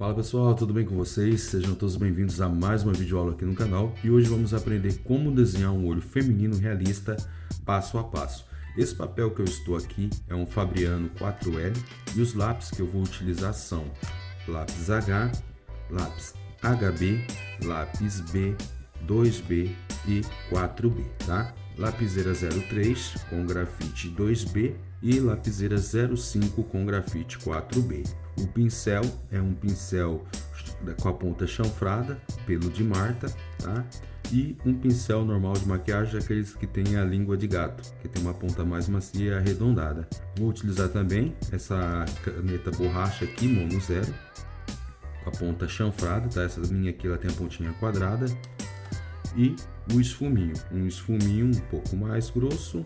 Fala pessoal, tudo bem com vocês? Sejam todos bem-vindos a mais uma videoaula aqui no canal e hoje vamos aprender como desenhar um olho feminino realista passo a passo. Esse papel que eu estou aqui é um Fabriano 4L e os lápis que eu vou utilizar são lápis H, lápis HB, lápis B, 2B e 4B, tá? Lapiseira 03 com grafite 2B e lapiseira 05 com grafite 4B. O pincel é um pincel com a ponta chanfrada, pelo de Marta, tá? E um pincel normal de maquiagem, aqueles que tem a língua de gato, que tem uma ponta mais macia e arredondada. Vou utilizar também essa caneta borracha aqui, Mono Zero, com a ponta chanfrada, tá? Essa minha aqui ela tem a pontinha quadrada. E o esfuminho, um esfuminho um pouco mais grosso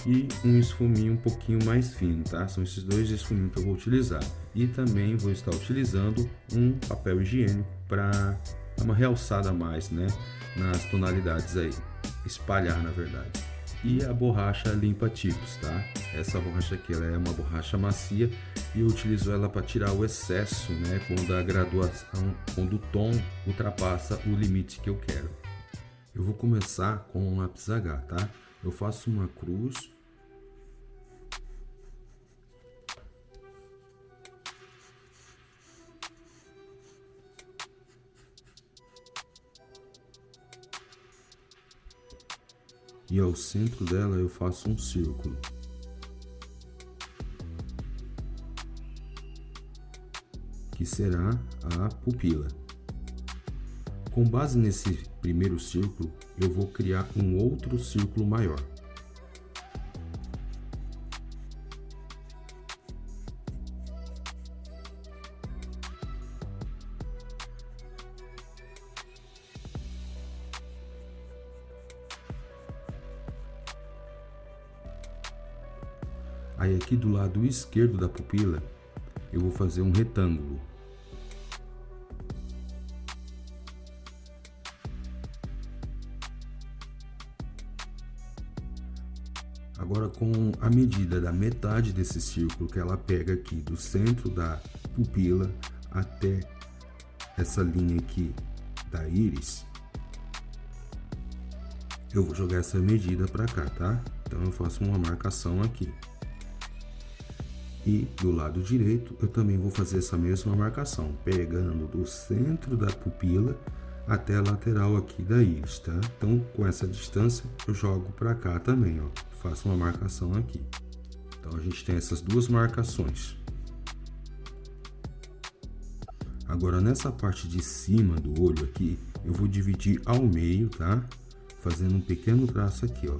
e um esfuminho um pouquinho mais fino, tá? São esses dois esfuminhos que eu vou utilizar. E também vou estar utilizando um papel higiênico para dar uma realçada a mais, né? Nas tonalidades aí, espalhar na verdade. E a borracha limpa tipos, tá? Essa borracha aqui ela é uma borracha macia e eu utilizo ela para tirar o excesso, né? Quando a graduação, quando o tom ultrapassa o limite que eu quero. Eu vou começar com um lápis H, tá? Eu faço uma cruz. E ao centro dela eu faço um círculo. Que será a pupila. Com base nesse primeiro círculo, eu vou criar um outro círculo maior. Aí aqui do lado esquerdo da pupila, eu vou fazer um retângulo. Agora, com a medida da metade desse círculo que ela pega aqui do centro da pupila até essa linha aqui da íris, eu vou jogar essa medida para cá, tá? Então eu faço uma marcação aqui. E do lado direito eu também vou fazer essa mesma marcação, pegando do centro da pupila até a lateral aqui da íris, tá? Então com essa distância eu jogo para cá também, ó. Faço uma marcação aqui. Então a gente tem essas duas marcações. Agora nessa parte de cima do olho aqui, eu vou dividir ao meio, tá? Fazendo um pequeno traço aqui, ó.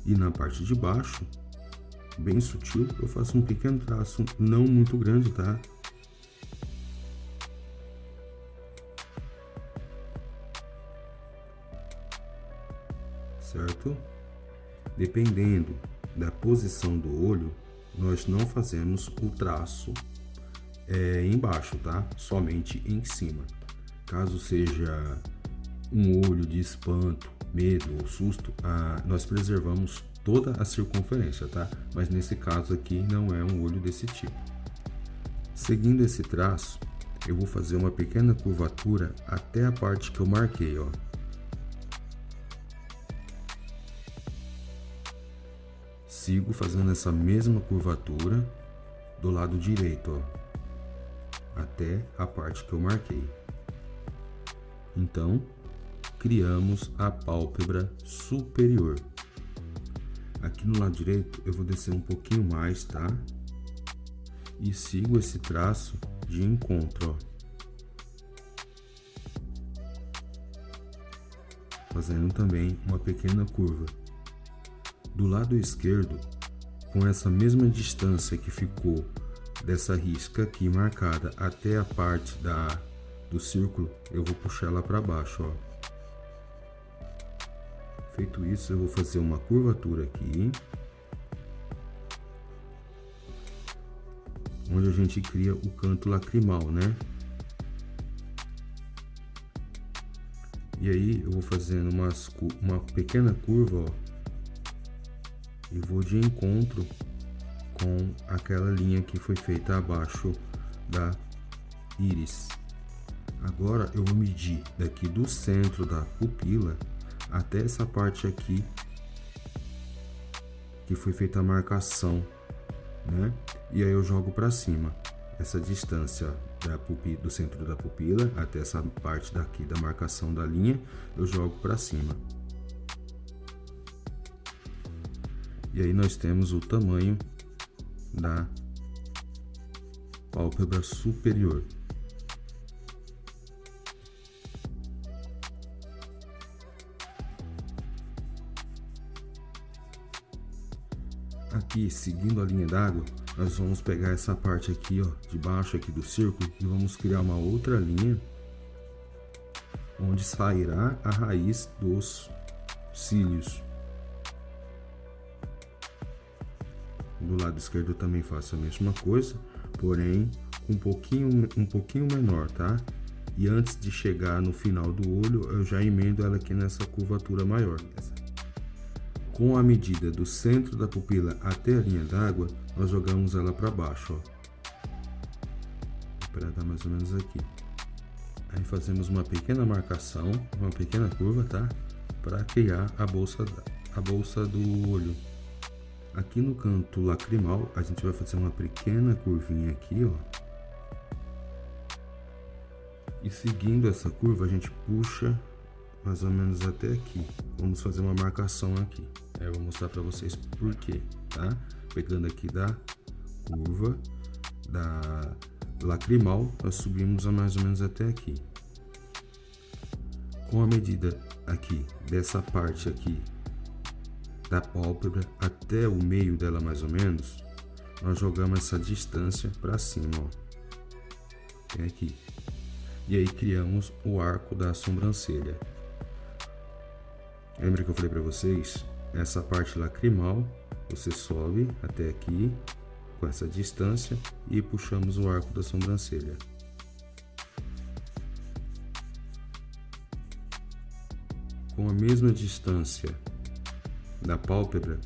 E na parte de baixo, bem sutil, eu faço um pequeno traço, não muito grande, tá? Certo? Dependendo da posição do olho, nós não fazemos o traço embaixo, tá? Somente em cima. Caso seja um olho de espanto, medo ou susto, nós preservamos toda a circunferência, tá? Mas nesse caso aqui não é um olho desse tipo. Seguindo esse traço, eu vou fazer uma pequena curvatura até a parte que eu marquei, ó. Sigo fazendo essa mesma curvatura do lado direito, ó, até a parte que eu marquei. Então, criamos a pálpebra superior. Aqui no lado direito eu vou descer um pouquinho mais, tá? E sigo esse traço de encontro, ó. Fazendo também uma pequena curva. Do lado esquerdo, com essa mesma distância que ficou dessa risca aqui marcada até a parte do círculo, eu vou puxar ela para baixo, ó. Feito isso, eu vou fazer uma curvatura aqui, onde a gente cria o canto lacrimal, né? E aí eu vou fazendo uma pequena curva, ó. E vou de encontro com aquela linha que foi feita abaixo da íris. Agora eu vou medir daqui do centro da pupila até essa parte aqui que foi feita a marcação, né? E aí eu jogo para cima essa distância do centro da pupila até essa parte daqui da marcação da linha, eu jogo para cima. E aí nós temos o tamanho da pálpebra superior. Aqui, seguindo a linha d'água, nós vamos pegar essa parte aqui, ó, de baixo aqui do círculo e vamos criar uma outra linha onde sairá a raiz dos cílios. Do lado esquerdo eu também faço a mesma coisa, porém um pouquinho menor, tá? E antes de chegar no final do olho, eu já emendo ela aqui nessa curvatura maior. Com a medida do centro da pupila até a linha d'água, nós jogamos ela para baixo, ó. Para dar mais ou menos aqui. Aí fazemos uma pequena marcação, uma pequena curva, tá? Para criar a bolsa do olho. Aqui no canto lacrimal, a gente vai fazer uma pequena curvinha aqui, ó. E seguindo essa curva, a gente puxa mais ou menos até aqui. Vamos fazer uma marcação aqui. Aí eu vou mostrar para vocês por quê, tá? Pegando aqui da curva da lacrimal, nós subimos a mais ou menos até aqui. Com a medida aqui dessa parte aqui da pálpebra até o meio dela mais ou menos, nós jogamos essa distância para cima, ó. Tem aqui. E aí criamos o arco da sobrancelha. Lembra que eu falei para vocês? Essa parte lacrimal, você sobe até aqui com essa distância e puxamos o arco da sobrancelha. Com a mesma distância da pálpebra,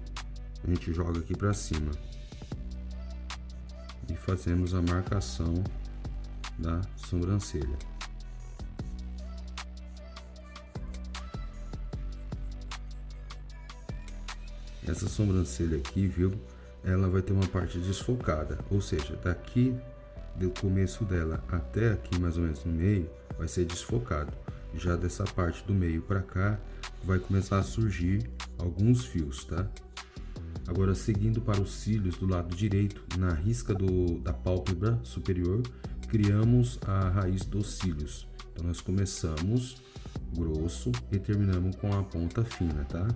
a gente joga aqui para cima e fazemos a marcação da sobrancelha. Essa sobrancelha aqui, viu? Ela vai ter uma parte desfocada, ou seja, daqui do começo dela até aqui mais ou menos no meio vai ser desfocado. Já dessa parte do meio para cá vai começar a surgir alguns fios, tá? Agora, seguindo para os cílios do lado direito, na risca da pálpebra superior, criamos a raiz dos cílios. Então nós começamos grosso e terminamos com a ponta fina, tá?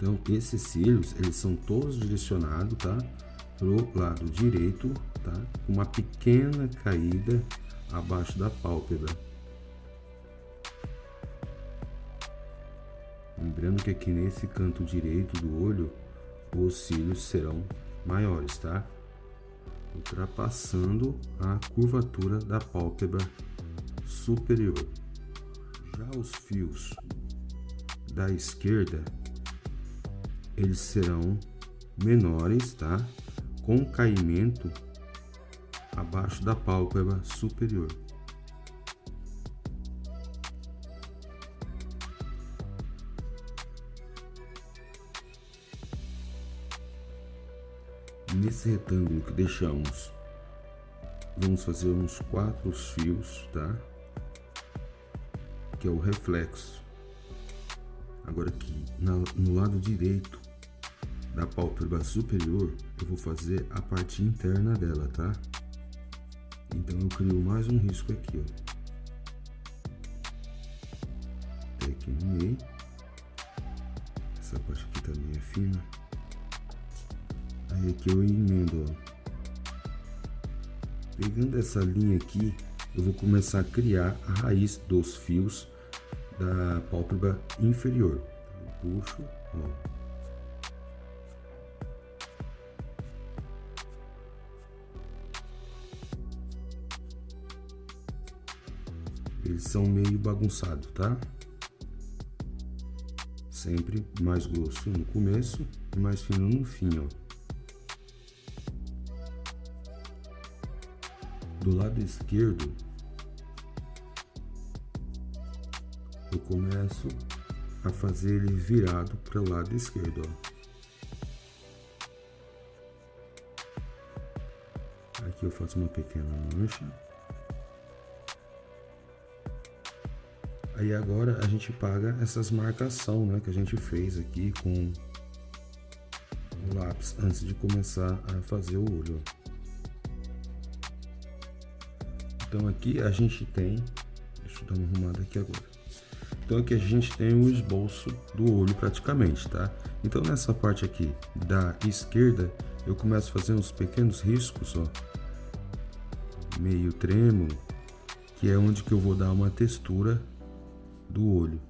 Então, esses cílios, eles são todos direcionados, tá? Pro lado direito, tá? Com uma pequena caída abaixo da pálpebra. Lembrando que aqui nesse canto direito do olho, os cílios serão maiores, tá? Ultrapassando a curvatura da pálpebra superior. Já os fios da esquerda, eles serão menores, tá? Com caimento abaixo da pálpebra superior. Nesse retângulo que deixamos, vamos fazer uns 4 fios, tá? Que é o reflexo. Agora aqui no lado direito da pálpebra superior, eu vou fazer a parte interna dela, tá? Então eu crio mais um risco aqui, ó. aqui no meio. Essa parte aqui também é fina. Aí aqui eu emendo, ó. Pegando essa linha aqui, eu vou começar a criar a raiz dos fios da pálpebra inferior. Eu puxo, ó. Eles são meio bagunçados, tá? Sempre mais grosso no começo e mais fino no fim, ó. Do lado esquerdo, eu começo a fazer ele virado para o lado esquerdo, ó. Aqui eu faço uma pequena mancha. Aí agora a gente paga essas marcações, né, que a gente fez aqui com o lápis antes de começar a fazer o olho, ó. Então aqui a gente tem, deixa eu dar uma arrumada aqui agora. Então aqui a gente tem o esboço do olho praticamente, tá? Então nessa parte aqui da esquerda eu começo a fazer uns pequenos riscos, ó, meio trêmulo, que é onde que eu vou dar uma textura do olho.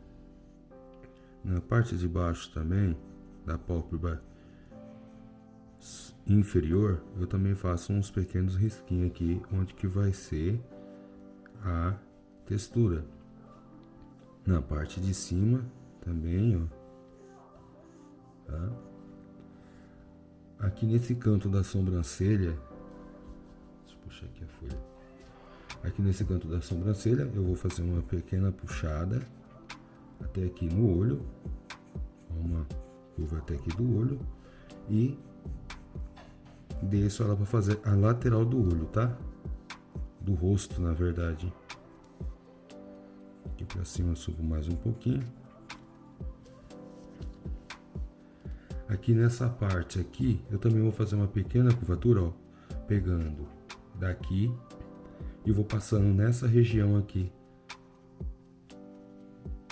Na parte de baixo também da pálpebra inferior, eu também faço uns pequenos risquinhos aqui, onde que vai ser a textura. Na parte de cima também, ó, tá? Aqui nesse canto da sobrancelha, deixa eu puxar aqui a folha. Aqui nesse canto da sobrancelha, eu vou fazer uma pequena puxada até aqui no olho, uma curva até aqui do olho, e desço ela para fazer a lateral do olho, tá? Do rosto, na verdade. Aqui para cima eu subo mais um pouquinho. Aqui nessa parte aqui, eu também vou fazer uma pequena curvatura, ó, pegando daqui e vou passando nessa região aqui.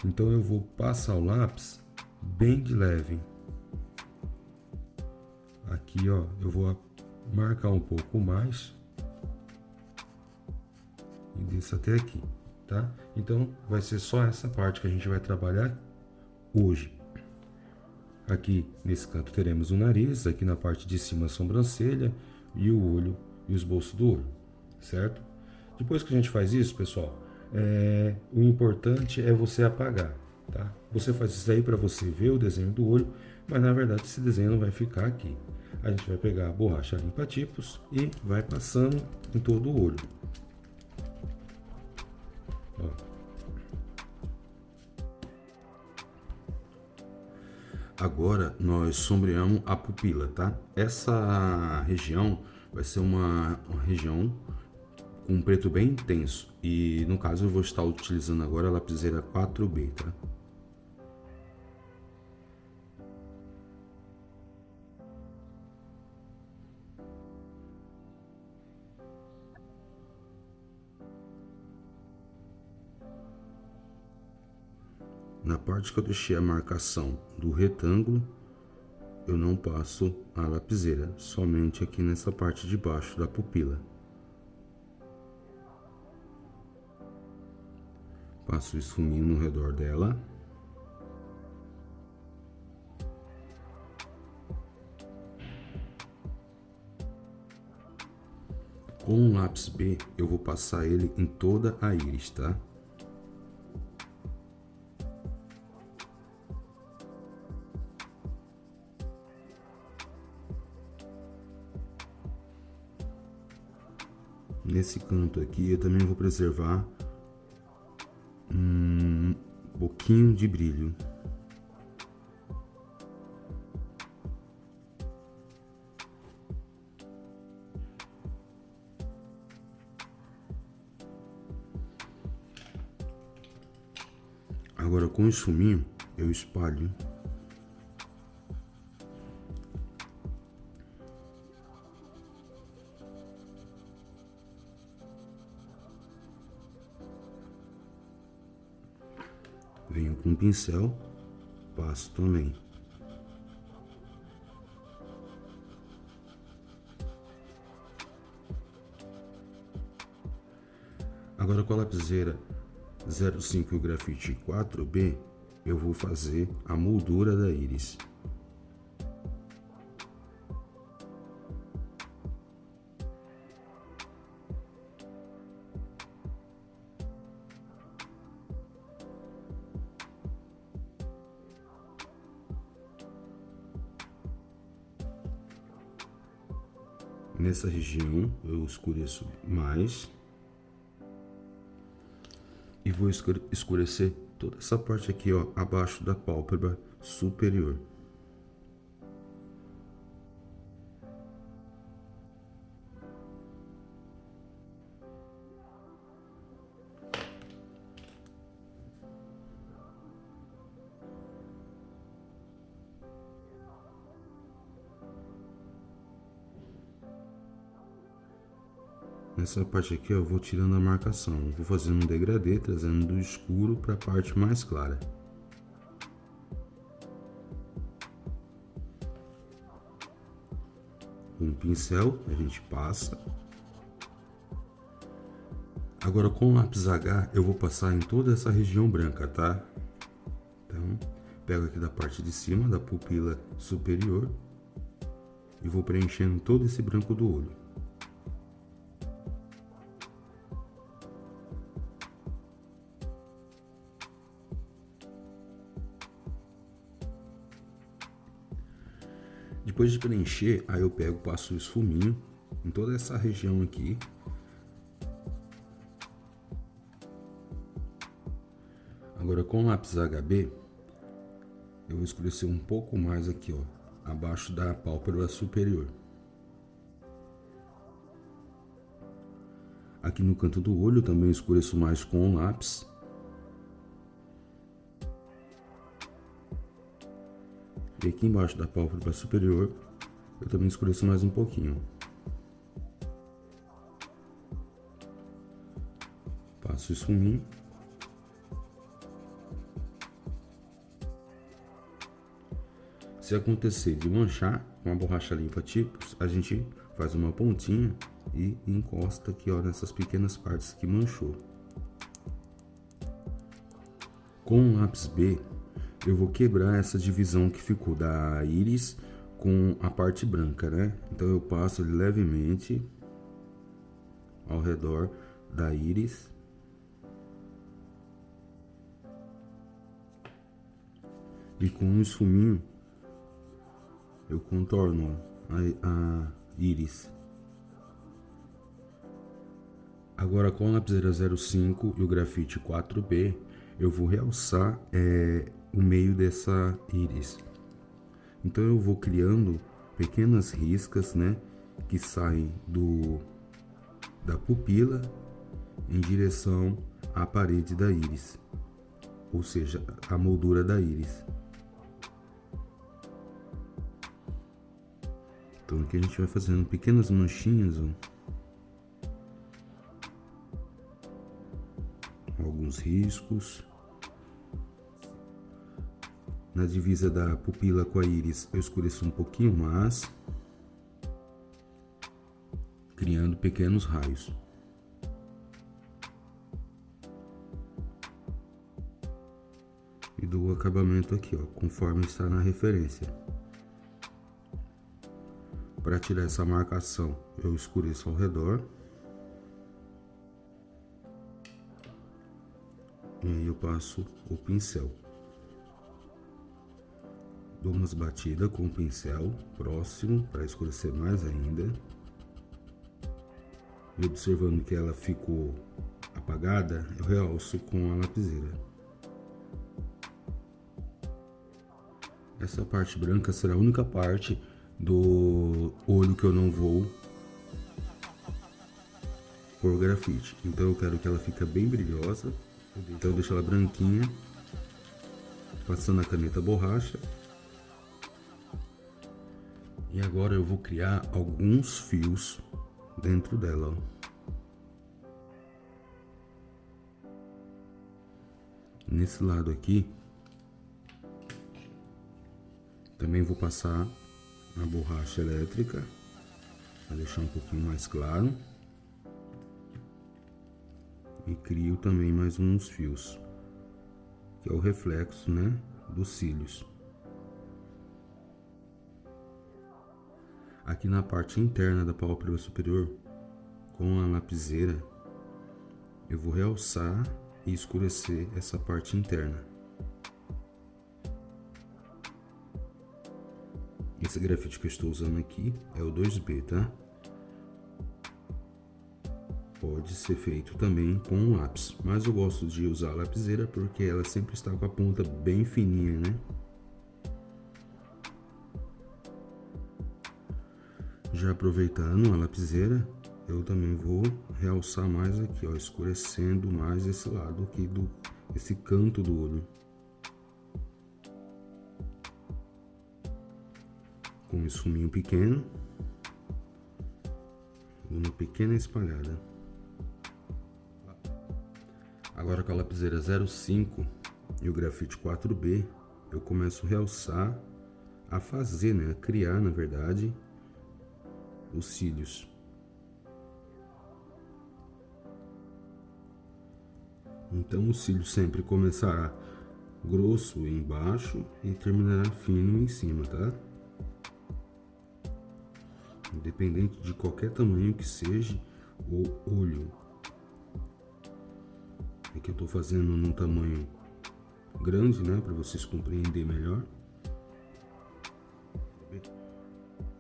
Então eu vou passar o lápis bem de leve. Aqui, ó, eu vou marcar um pouco mais e desço até aqui, tá? Então vai ser só essa parte que a gente vai trabalhar hoje. Aqui nesse canto teremos o nariz, aqui na parte de cima a sobrancelha e o olho e os bolsos do olho, certo? Depois que a gente faz isso, pessoal, o importante é você apagar, tá? Você faz isso aí para você ver o desenho do olho, mas na verdade esse desenho não vai ficar aqui. A gente vai pegar a borracha limpa-tipos e vai passando em todo o olho. Ó. Agora nós sombreamos a pupila, tá? Essa região vai ser uma região com um preto bem intenso, e no caso eu vou estar utilizando agora a lapiseira 4B, tá? Na parte que eu deixei a marcação do retângulo, eu não passo a lapiseira, somente aqui nessa parte de baixo da pupila. Passo o esfuminho no redor dela. Com o lápis B, eu vou passar ele em toda a íris, tá? Nesse canto aqui eu também vou preservar um pouquinho de brilho. Agora com o esfuminho eu espalho Venho com o pincel, passo também. Agora com a lapiseira 05 e o grafite 4B, eu vou fazer a moldura da íris. Nessa região eu escureço mais e vou escurecer toda essa parte aqui, ó, abaixo da pálpebra superior. Nessa parte aqui eu vou tirando a marcação, vou fazendo um degradê, trazendo do escuro para a parte mais clara. Com o pincel a gente passa. Agora com o lápis H eu vou passar em toda essa região branca, tá? Então, pego aqui da parte de cima da pupila superior e vou preenchendo todo esse branco do olho. Depois de preencher, aí eu pego, passo o esfuminho em toda essa região aqui. Agora com o lápis HB, eu vou escurecer um pouco mais aqui, ó, abaixo da pálpebra superior. Aqui no canto do olho também eu escureço mais com o lápis. E aqui embaixo da pálpebra superior, eu também escureço mais um pouquinho. Passo o esfuminho. Se acontecer de manchar com a borracha limpa tipos, a gente faz uma pontinha e encosta aqui, ó, nessas pequenas partes que manchou. Com o lápis B, eu vou quebrar essa divisão que ficou da íris com a parte branca, né? Então eu passo ele levemente ao redor da íris. E com um esfuminho eu contorno a íris. Agora com a lapiseira 05 e o grafite 4B, eu vou realçar o meio dessa íris. Então eu vou criando pequenas riscas, né, que saem da pupila em direção à parede da íris, ou seja, a moldura da íris. Então aqui a gente vai fazendo pequenas manchinhas, ó. Alguns riscos. Na divisa da pupila com a íris eu escureço um pouquinho mais, criando pequenos raios. E dou o acabamento aqui, ó, conforme está na referência. Para tirar essa marcação, eu escureço ao redor. E aí eu passo o pincel. Dou umas batidas com o pincel próximo para escurecer mais ainda. E observando que ela ficou apagada, eu realço com a lapiseira. Essa parte branca será a única parte do olho que eu não vou pôr grafite. Então eu quero que ela fique bem brilhosa. Então eu deixo ela branquinha, passando a caneta borracha. E agora eu vou criar alguns fios dentro dela, ó. Nesse lado aqui, também vou passar a borracha elétrica para deixar um pouquinho mais claro. E crio também mais uns fios, que é o reflexo, né, dos cílios. Aqui na parte interna da pálpebra superior, com a lapiseira, eu vou realçar e escurecer essa parte interna. Esse grafite que eu estou usando aqui é o 2B, tá? Pode ser feito também com um lápis, mas eu gosto de usar a lapiseira porque ela sempre está com a ponta bem fininha, né? Já aproveitando a lapiseira, eu também vou realçar mais aqui, ó, escurecendo mais esse lado aqui esse canto do olho. Com um esfuminho pequeno, uma pequena espalhada. Agora com a lapiseira 05 e o grafite 4B, eu começo a realçar, a fazer, né, a criar, na verdade, os cílios. Então o cílio sempre começará grosso embaixo e terminará fino em cima, tá? Independente de qualquer tamanho que seja o olho. Aqui eu tô fazendo num tamanho grande, né, para vocês compreenderem melhor.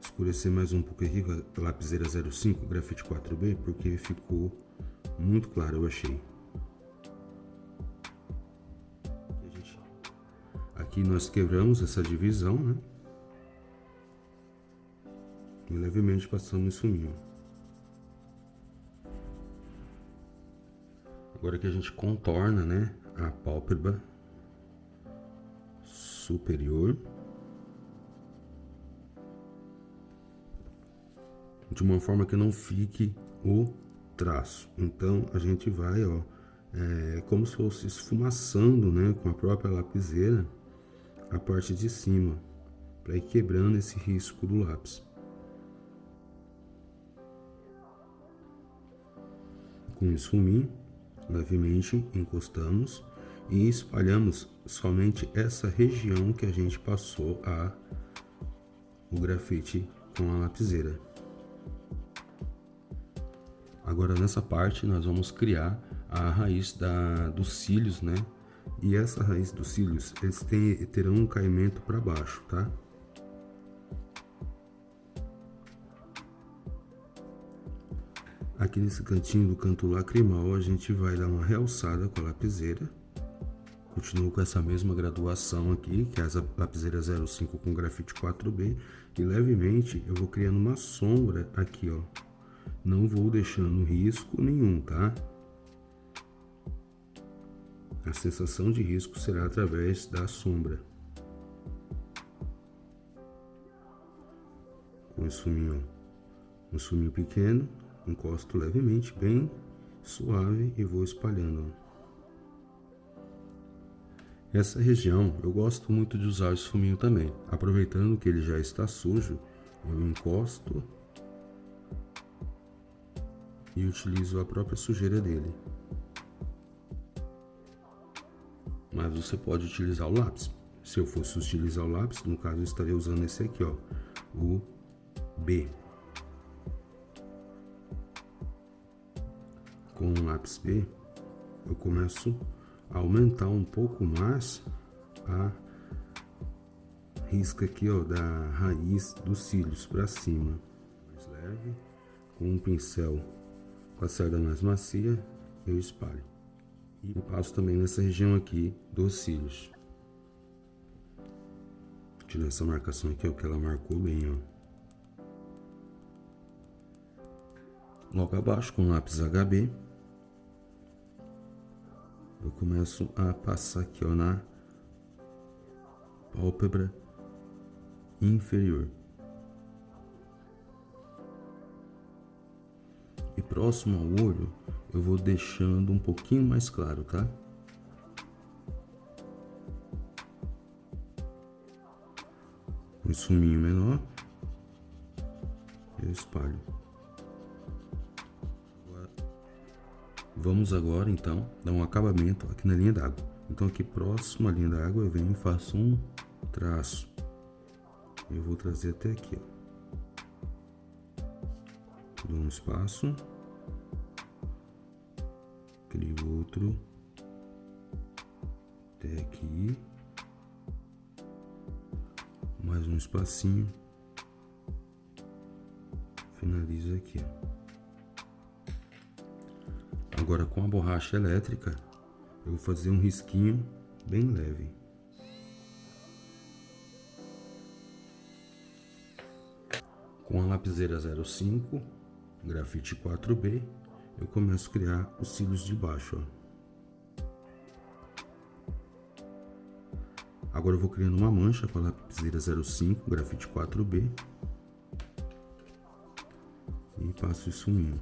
Escurecer mais um pouco aqui com a lapiseira 05, grafite 4B, porque ficou muito claro, eu achei. Aqui nós quebramos essa divisão, né? E levemente passamos esfuminho. Agora que a gente contorna, né, a pálpebra superior, de uma forma que não fique o traço. Então a gente vai, ó, como se fosse esfumaçando, né, com a própria lapiseira a parte de cima, para ir quebrando esse risco do lápis. Com o esfuminho, levemente encostamos e espalhamos somente essa região que a gente passou o grafite com a lapiseira. Agora nessa parte nós vamos criar a raiz dos cílios, né? E essa raiz dos cílios, eles terão um caimento para baixo, tá? Aqui nesse cantinho do canto lacrimal, a gente vai dar uma realçada com a lapiseira. Continuo com essa mesma graduação aqui, que é a lapiseira 05 com grafite 4B. E levemente eu vou criando uma sombra aqui, ó. Não vou deixando risco nenhum, tá? A sensação de risco será através da sombra. Com um esfuminho pequeno, encosto levemente, bem suave e vou espalhando. Essa região eu gosto muito de usar o esfuminho também. Aproveitando que ele já está sujo, eu encosto e utilizo a própria sujeira dele. Mas você pode utilizar o lápis. Se eu fosse utilizar o lápis, no caso eu estaria usando esse aqui, ó, o B. Com o lápis B, eu começo a aumentar um pouco mais a risca aqui, ó, da raiz dos cílios para cima. Mais leve, com um pincel com a cerda mais macia, eu espalho. E passo também nessa região aqui dos cílios. Tirar essa marcação aqui, ó, que ela marcou bem, ó. Logo abaixo, com o lápis HB, eu começo a passar aqui, ó, na pálpebra inferior. E próximo ao olho, eu vou deixando um pouquinho mais claro, tá? um esfuminho menor, eu espalho. Vamos agora então dar um acabamento aqui na linha d'água. Então aqui próximo à linha d'água eu venho e faço um traço. Eu vou trazer até aqui, ó. Dou um espaço, crio outro até aqui, mais um espacinho, finalizo aqui, ó. Agora com a borracha elétrica eu vou fazer um risquinho bem leve. Com a lapiseira 05 grafite 4B, eu começo a criar os cílios de baixo, ó. Agora eu vou criando uma mancha com a lapiseira 05 grafite 4B e passo isso esfuminho.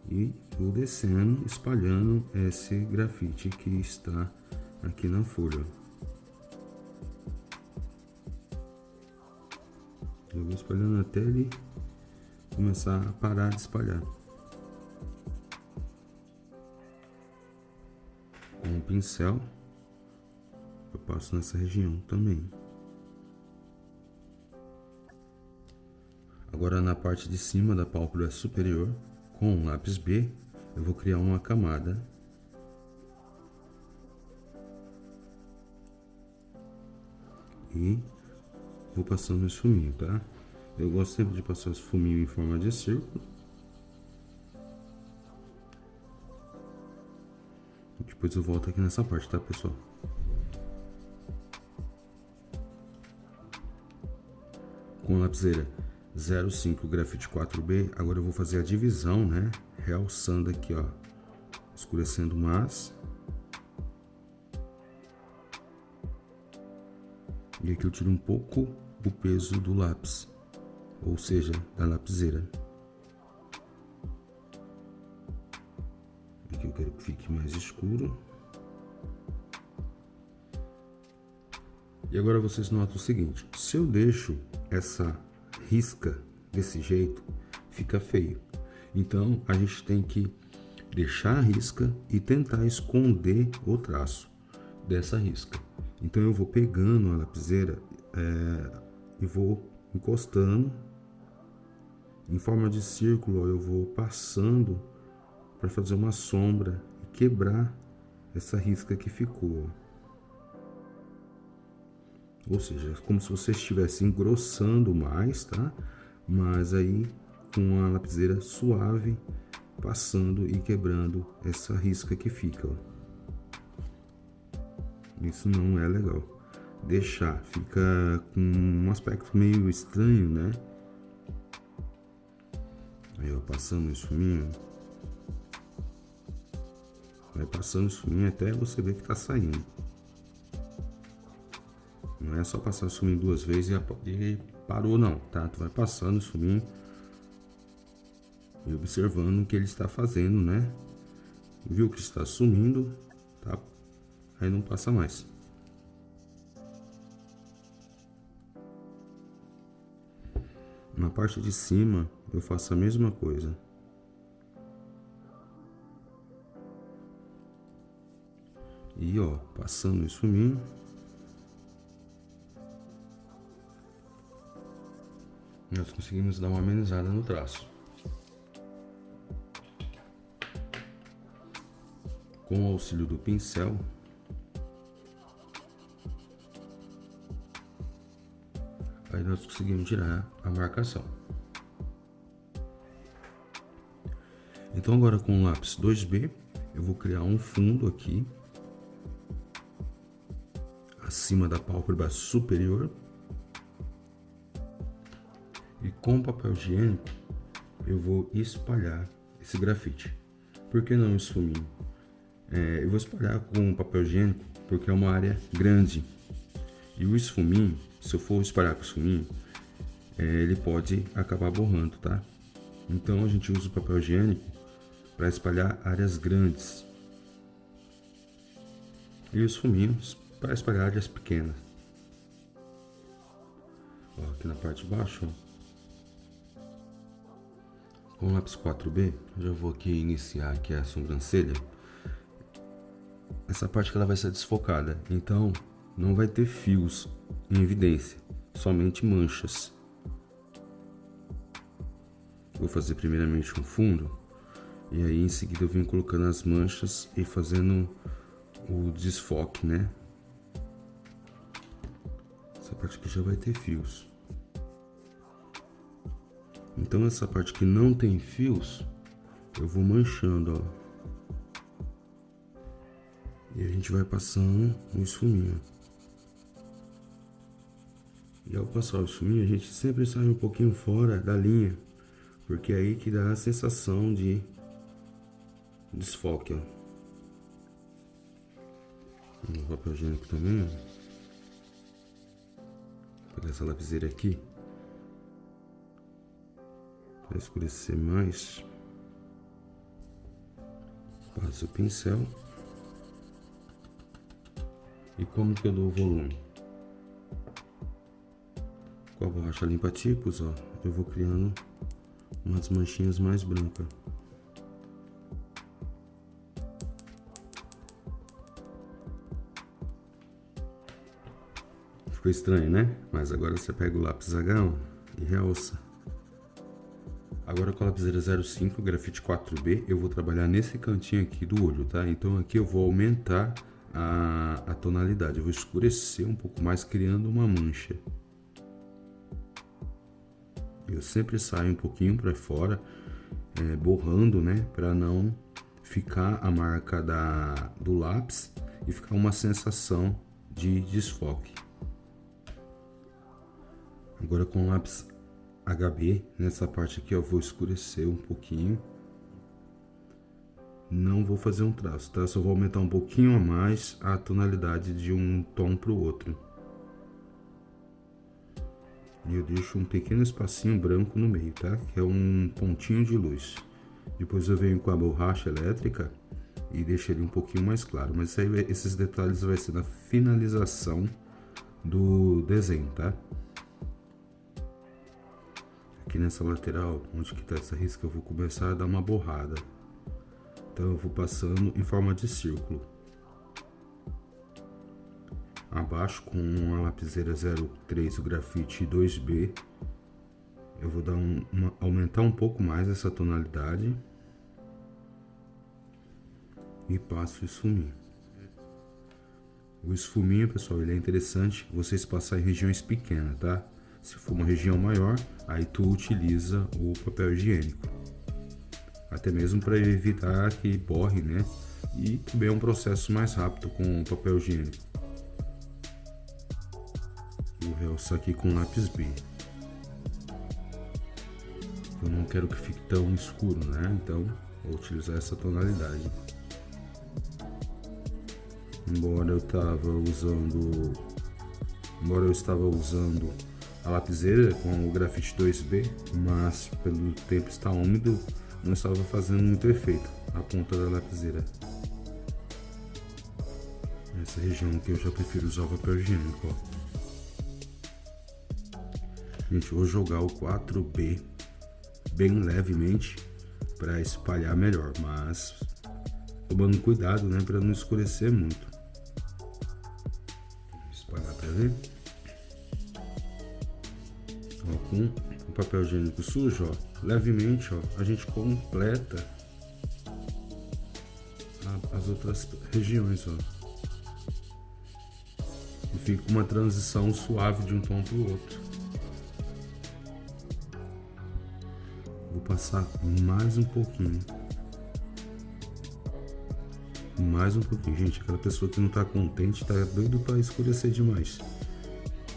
E vou descendo, espalhando esse grafite que está aqui na folha. Eu vou espalhando até ele começar a parar de espalhar. Com o pincel, eu passo nessa região também. Agora na parte de cima da pálpebra superior, com o lápis B, eu vou criar uma camada. E vou passando esse fuminho, tá? Eu gosto sempre de passar esse fuminho em forma de círculo. Depois eu volto aqui nessa parte, tá, pessoal? Com a lapiseira 05 grafite 4B, agora eu vou fazer a divisão, né? Realçando aqui, ó, escurecendo mais. E aqui eu tiro um pouco o peso do lápis, ou seja, da lapiseira. Aqui eu quero que fique mais escuro. E agora vocês notam o seguinte: se eu deixo essa risca desse jeito, fica feio. Então a gente tem que deixar a risca e tentar esconder o traço dessa risca. Então eu vou pegando a lapiseira e vou encostando em forma de círculo. Eu vou passando para fazer uma sombra e quebrar essa risca que ficou. Ou seja, como se você estivesse engrossando mais, tá? Mas aí com a lapiseira suave, passando e quebrando essa risca que fica, ó. Isso não é legal. Deixar, fica com um aspecto meio estranho, né? Aí, ó, passando o esfuminho. Vai passando o esfuminho até você ver que tá saindo. Não é só passar o esfuminho duas vezes e parou, não, tá? Tu vai passando o esfuminho e observando o que ele está fazendo, né? Viu que está sumindo, tá? Aí não passa mais. Na parte de cima eu faço a mesma coisa. E ó, passando o esfuminho. Nós conseguimos dar uma amenizada no traço. Com o auxílio do pincel, aí nós conseguimos tirar a marcação. Então agora com o lápis 2B, eu vou criar um fundo aqui, acima da pálpebra superior. E com o papel higiênico, eu vou espalhar esse grafite. Por que não esfuminho? Eu vou espalhar com papel higiênico porque é uma área grande. E o esfuminho, se eu for espalhar com esfuminho, ele pode acabar borrando, tá? Então a gente usa o papel higiênico para espalhar áreas grandes. E o esfuminho para espalhar áreas pequenas. Ó, aqui na parte de baixo, ó. Com o lápis 4B, já vou aqui iniciar aqui a sobrancelha. Essa parte que ela vai ser desfocada, então não vai ter fios em evidência, somente manchas. Vou fazer primeiramente um fundo, e aí em seguida eu venho colocando as manchas e fazendo o desfoque, né? Essa parte aqui já vai ter fios. Então essa parte que não tem fios, eu vou manchando, ó. E a gente vai passando o esfuminho. E ao passar o esfuminho, a gente sempre sai um pouquinho fora da linha, porque é aí que dá a sensação de desfoque, ó. No papel higiênico também, ó. Vou pegar essa lapiseira aqui para escurecer mais. Passo o pincel. E como que eu dou o volume? Com a borracha limpa tipos, ó, eu vou criando umas manchinhas mais brancas. Ficou estranho, né? Mas agora você pega o lápis H1 e realça. Agora com a lapiseira 05 grafite 4B, eu vou trabalhar nesse cantinho aqui do olho, tá? Então aqui eu vou aumentar a tonalidade, eu vou escurecer um pouco mais, criando uma mancha. Eu sempre saio um pouquinho para fora, borrando, né, para não ficar a marca do lápis e ficar uma sensação de desfoque. Agora com o lápis HB, nessa parte aqui eu vou escurecer um pouquinho. Não vou fazer um traço, tá? Só vou aumentar um pouquinho a mais a tonalidade de um tom para o outro. E eu deixo um pequeno espacinho branco no meio, tá? Que é um pontinho de luz. Depois eu venho com a borracha elétrica e deixo ele um pouquinho mais claro. Mas aí, esses detalhes vai ser na finalização do desenho, tá? Aqui nessa lateral, onde que tá essa risca, eu vou começar a dar uma borrada. Então eu vou passando em forma de círculo. Abaixo com a lapiseira 03, o grafite 2B, eu vou dar aumentar um pouco mais essa tonalidade e passo o esfuminho. O esfuminho, pessoal, ele é interessante vocês passar em regiões pequenas, tá? Se for uma região maior, aí tu utiliza o papel higiênico. Até mesmo para evitar que borre, né? E também é um processo mais rápido com o papel higiênico. Vou realçar aqui com lápis B. Eu não quero que fique tão escuro, né? Então vou utilizar essa tonalidade. Embora eu estava usando a lapiseira com o grafite 2B, mas pelo tempo estar úmido, não estava fazendo muito efeito a ponta da lapiseira. Nessa região aqui eu já prefiro usar o papel higiênico, ó. Gente, eu vou jogar o 4B bem levemente para espalhar melhor, mas tomando cuidado, né, para não escurecer muito. Vou espalhar para ver. Ó, com o papel higiênico sujo, ó, levemente, ó, a gente completa as outras regiões, ó. E fica uma transição suave de um tom para o outro. Vou passar mais um pouquinho. Mais um pouquinho, gente. Aquela pessoa que não tá contente, tá doido para escurecer demais.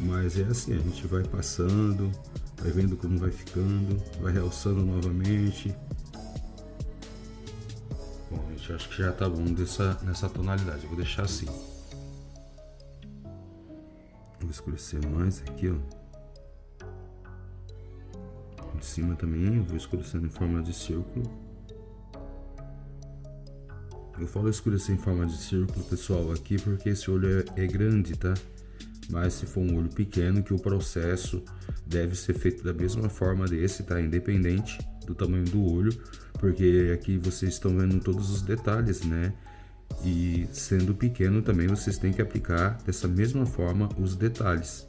Mas é assim, a gente vai passando, vai vendo como vai ficando, vai realçando novamente. Bom, gente, acho que já tá bom nessa tonalidade. Eu vou deixar assim. Vou escurecer mais aqui, ó. Em cima também, eu vou escurecendo em forma de círculo. Eu falo escurecer em forma de círculo, pessoal, aqui porque esse olho é grande, tá? Mas se for um olho pequeno, que o processo deve ser feito da mesma forma desse, tá? Independente do tamanho do olho, porque aqui vocês estão vendo todos os detalhes, né? E sendo pequeno também vocês têm que aplicar dessa mesma forma os detalhes.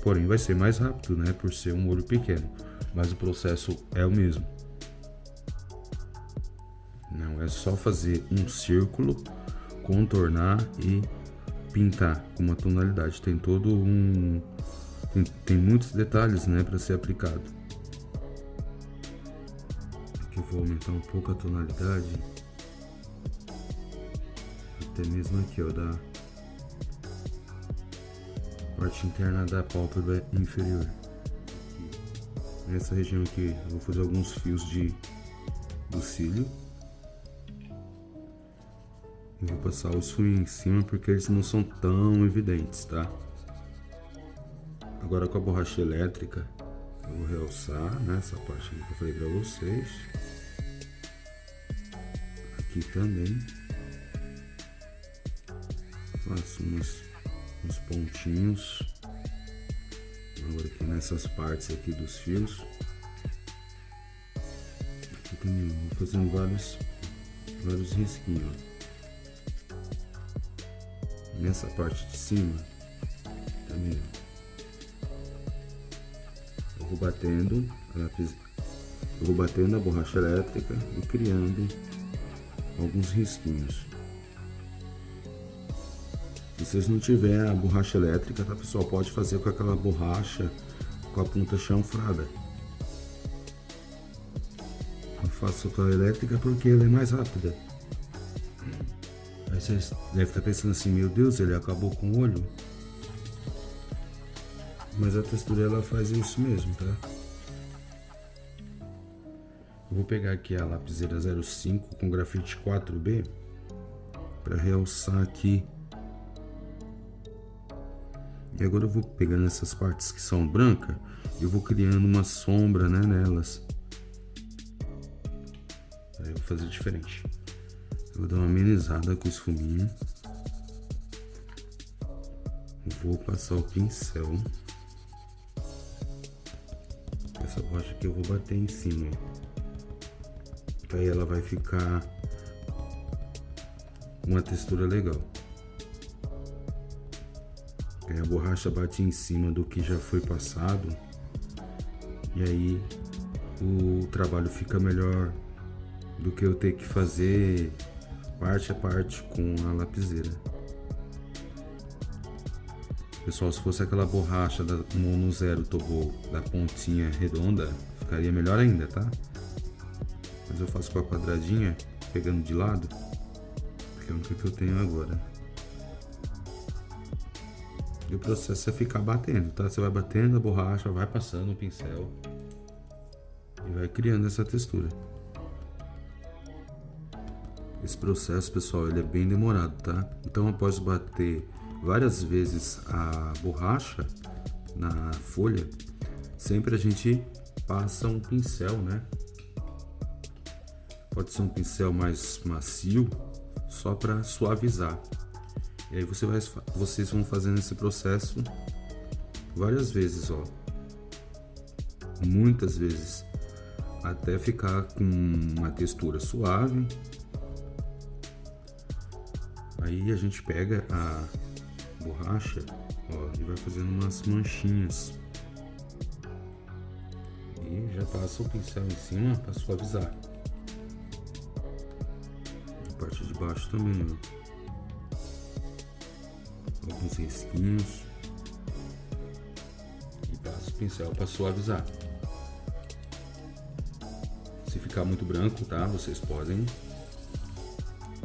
Porém vai ser mais rápido, né? Por ser um olho pequeno, mas o processo é o mesmo. Não é só fazer um círculo, contornar e pintar com uma tonalidade. Tem todo um... Tem muitos detalhes, né, para ser aplicado. Aqui eu vou aumentar um pouco a tonalidade. Até mesmo aqui, ó, da parte interna da pálpebra inferior. Nessa região aqui eu vou fazer alguns fios do cílio. Eu vou passar os fios em cima porque eles não são tão evidentes, tá? Agora com a borracha elétrica eu vou realçar, né, essa parte aqui que eu falei pra vocês. Aqui também. Faço uns pontinhos. Agora aqui nessas partes aqui dos fios. Aqui também vou fazendo vários risquinhos. Nessa parte de cima também eu vou batendo a borracha elétrica e criando alguns risquinhos. Se vocês não tiver a borracha elétrica, tá, pessoal, pode fazer com aquela borracha com a ponta chanfrada. Eu faço com a elétrica porque ela é mais rápida. Aí vocês devem estar pensando assim, meu Deus, ele acabou com o olho. Mas a textura ela faz isso mesmo, tá? Eu vou pegar aqui a lapiseira 05 com grafite 4B para realçar aqui. E agora eu vou pegando essas partes que são brancas e eu vou criando uma sombra, né, nelas. Aí eu vou fazer diferente. Eu vou dar uma amenizada com o esfuminho. Vou passar o pincel. Essa borracha aqui eu vou bater em cima. Aí ela vai ficar com uma textura legal. Aí a borracha bate em cima do que já foi passado. E aí o trabalho fica melhor do que eu ter que fazer parte a parte com a lapiseira. Pessoal, se fosse aquela borracha da Mono Zero Tobo da pontinha redonda, ficaria melhor ainda, tá? Mas eu faço com a quadradinha, pegando de lado, porque é a única que eu tenho agora. E o processo é ficar batendo, tá? Você vai batendo a borracha, vai passando o pincel e vai criando essa textura. Esse processo, pessoal, ele é bem demorado, tá? Então, após bater várias vezes a borracha na folha, sempre a gente passa um pincel, né? Pode ser um pincel mais macio, só para suavizar. E aí vocês vão fazendo esse processo várias vezes, ó. Muitas vezes, até ficar com uma textura suave. Aí a gente pega a borracha, ó, e vai fazendo umas manchinhas. E já passa o pincel em cima para suavizar. A parte de baixo também, ó. Alguns risquinhos. E passa o pincel para suavizar. Se ficar muito branco, tá? Vocês podem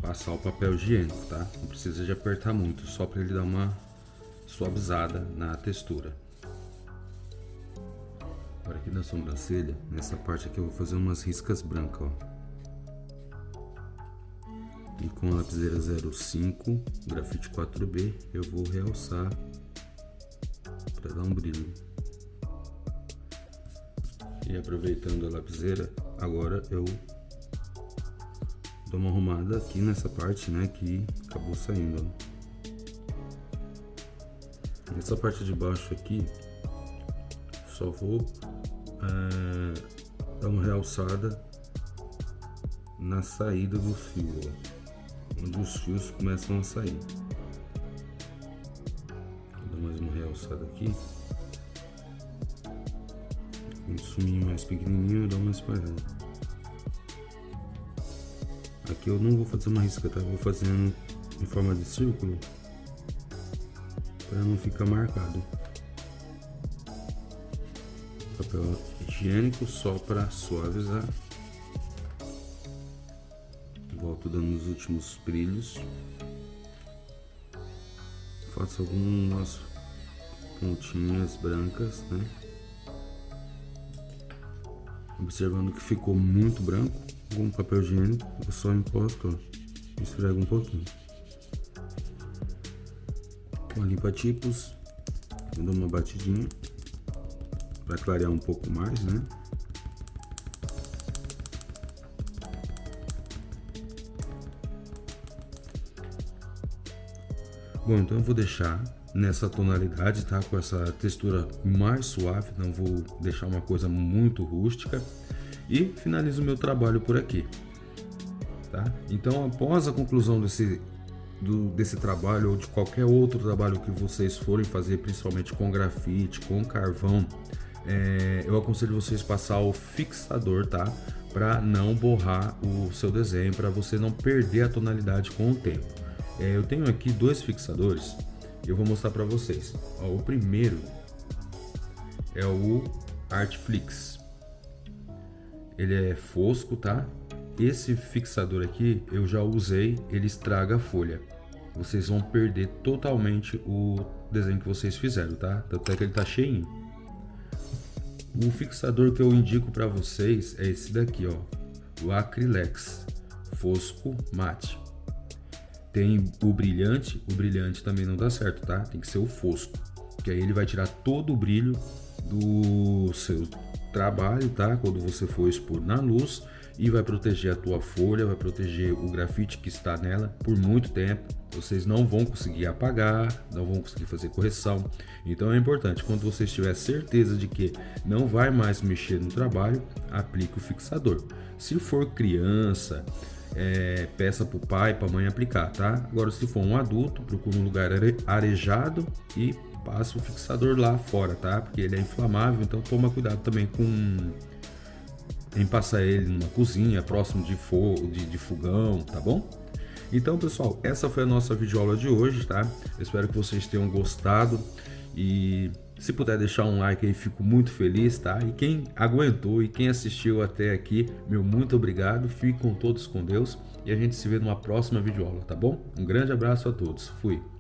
passar o papel higiênico, tá? Não precisa de apertar muito, só para ele dar uma suavizada na textura. Agora aqui na sobrancelha, nessa parte aqui eu vou fazer umas riscas brancas, ó. E com a lapiseira 05, grafite 4B, eu vou realçar para dar um brilho. E aproveitando a lapiseira, agora eu dar uma arrumada aqui nessa parte, né, que acabou saindo, ó. Essa parte de baixo aqui, só vou dar uma realçada na saída do fio, ó, onde os fios começam a sair. Vou dar mais uma realçada aqui. Um suminho mais pequenininho, eu dou uma espalhada. Aqui eu não vou fazer uma risca, tá? Vou fazendo em forma de círculo para não ficar marcado. Papel higiênico só para suavizar. Volto dando os últimos brilhos. Faço algumas pontinhas brancas, né? Observando que ficou muito branco, com papel higiênico, eu só encosto, ó, esfrego um pouquinho. Com a limpa-tipos, eu dou uma batidinha para clarear um pouco mais, né? Bom, então eu vou deixar nessa tonalidade, tá? Com essa textura mais suave, não vou deixar uma coisa muito rústica. E finalizo o meu trabalho por aqui, tá? Então, após a conclusão desse trabalho ou de qualquer outro trabalho que vocês forem fazer, principalmente com grafite, com carvão, eu aconselho vocês passar o fixador, tá? Para não borrar o seu desenho, para você não perder a tonalidade com o tempo. Eu tenho aqui dois fixadores, eu vou mostrar para vocês. Ó, o primeiro é o Artflix. Ele é fosco, tá? Esse fixador aqui eu já usei, ele estraga a folha. Vocês vão perder totalmente o desenho que vocês fizeram, tá? Tanto é que ele tá cheinho. O fixador que eu indico para vocês é esse daqui, ó, o Acrylex Fosco Mate. Tem o brilhante também não dá certo, tá? Tem que ser o fosco, que aí ele vai tirar todo o brilho do seu trabalho, tá? Quando você for expor na luz, e vai proteger a tua folha, vai proteger o grafite que está nela por muito tempo. Vocês não vão conseguir apagar, não vão conseguir fazer correção. Então é importante, quando você tiver certeza de que não vai mais mexer no trabalho, aplique o fixador. Se for criança, peça para o pai, para a mãe aplicar, tá? Agora, se for um adulto, procure um lugar arejado e passa o fixador lá fora, tá? Porque ele é inflamável, então toma cuidado também em passar ele numa cozinha, próximo de fogo, de fogão, tá bom? Então, pessoal, essa foi a nossa videoaula de hoje, tá? Eu espero que vocês tenham gostado e se puder deixar um like aí, fico muito feliz, tá? E quem aguentou e quem assistiu até aqui, meu muito obrigado. Fiquem todos com Deus e a gente se vê numa próxima videoaula, tá bom? Um grande abraço a todos. Fui!